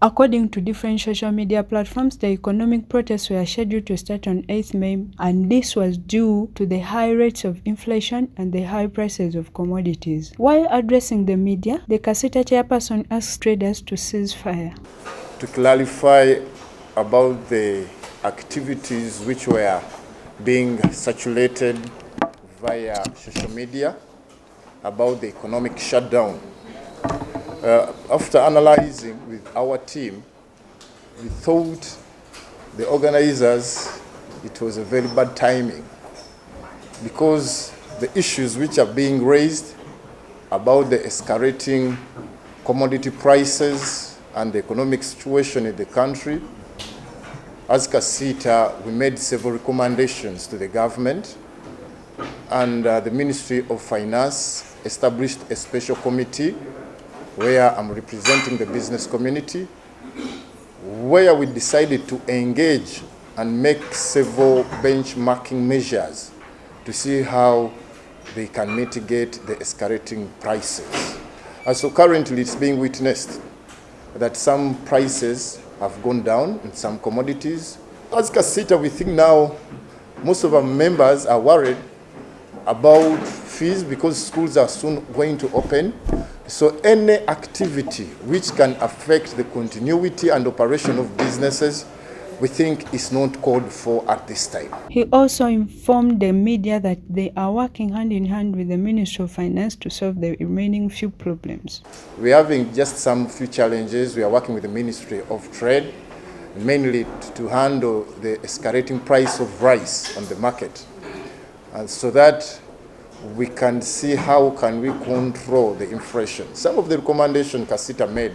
According to different social media platforms, the economic protests were scheduled to start on 8th May, and this was due to the high rates of inflation and the high prices of commodities. While addressing the media, the KACITA chairperson asked traders to cease fire. To clarify about the activities which were being circulated via social media about the economic shutdown. After analyzing with our team, we thought the organizers, it was a very bad timing, because the issues which are being raised about the escalating commodity prices and the economic situation in the country, as KACITA, we made several recommendations to the government, and the Ministry of Finance established a special committee where I'm representing the business community, where we decided to engage and make several benchmarking measures to see how they can mitigate the escalating prices. So currently it's being witnessed that some prices have gone down in some commodities. As KACITA, we think now most of our members are worried about fees because schools are soon going to open. So any activity which can affect the continuity and operation of businesses, we think is not called for at this time. He also informed the media that they are working hand in hand with the Ministry of Finance to solve the remaining few problems. We're having just some few challenges. We are working with the Ministry of Trade, mainly to handle the escalating price of rice on the market, and so that we can see how can we control the inflation. Some of the recommendations KACITA made,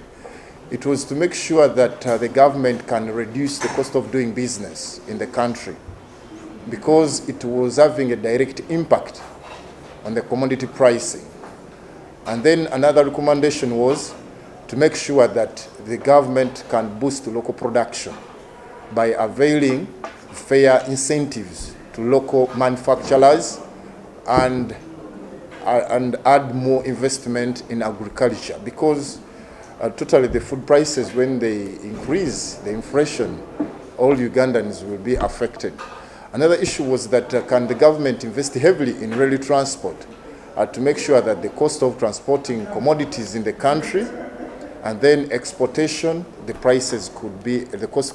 it was to make sure that the government can reduce the cost of doing business in the country, because it was having a direct impact on the commodity pricing. And then another recommendation was to make sure that the government can boost local production by availing fair incentives to local manufacturers and add more investment in agriculture, because totally the food prices, when they increase, the inflation, all Ugandans will be affected. Another issue was that can the government invest heavily in rail transport to make sure that the cost of transporting commodities in the country and then exportation, the cost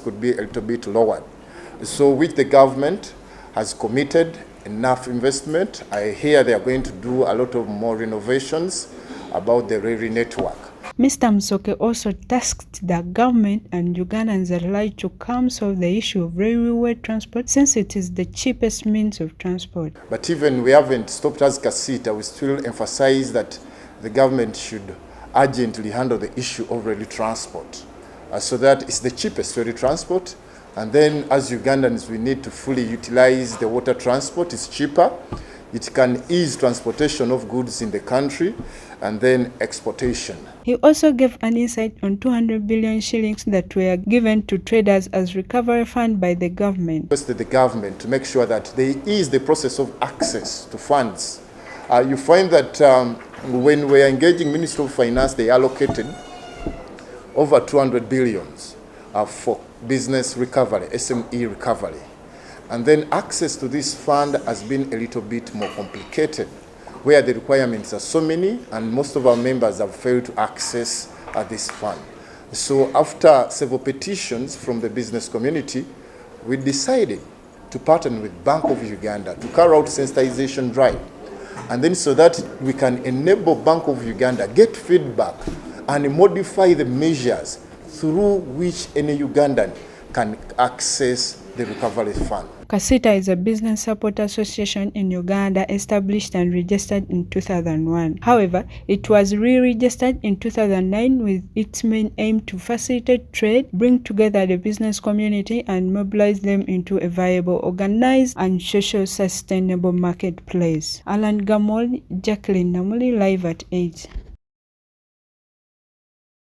could be a little bit lowered. So which the government has committed enough investment. I hear they are going to do a lot of more renovations about the railway network. Mr. Msoke also tasked the government and Ugandans alike to come solve the issue of railway transport, since it is the cheapest means of transport. But even we haven't stopped as KACITA, we still emphasize that the government should urgently handle the issue of railway transport, so that it's the cheapest railway transport. And then as Ugandans, we need to fully utilize the water transport. It's cheaper. It can ease transportation of goods in the country and then exportation. He also gave an insight on 200 billion shillings that were given to traders as recovery fund by the government. Requested the government to make sure that they ease the process of access to funds. You find that when we are engaging Ministry of Finance, they allocated over 200 billions for business recovery, SME recovery. And then access to this fund has been a little bit more complicated, where the requirements are so many and most of our members have failed to access this fund. So after several petitions from the business community, we decided to partner with Bank of Uganda to carry out sensitization drive. And then so that we can enable Bank of Uganda get feedback and modify the measures through which any Ugandan can access the recovery fund. KACITA is a business support association in Uganda established and registered in 2001. However, it was re-registered in 2009 with its main aim to facilitate trade, bring together the business community and mobilize them into a viable, organized and social sustainable marketplace. Alan Gamol, Jacqueline Namuli, live at 8.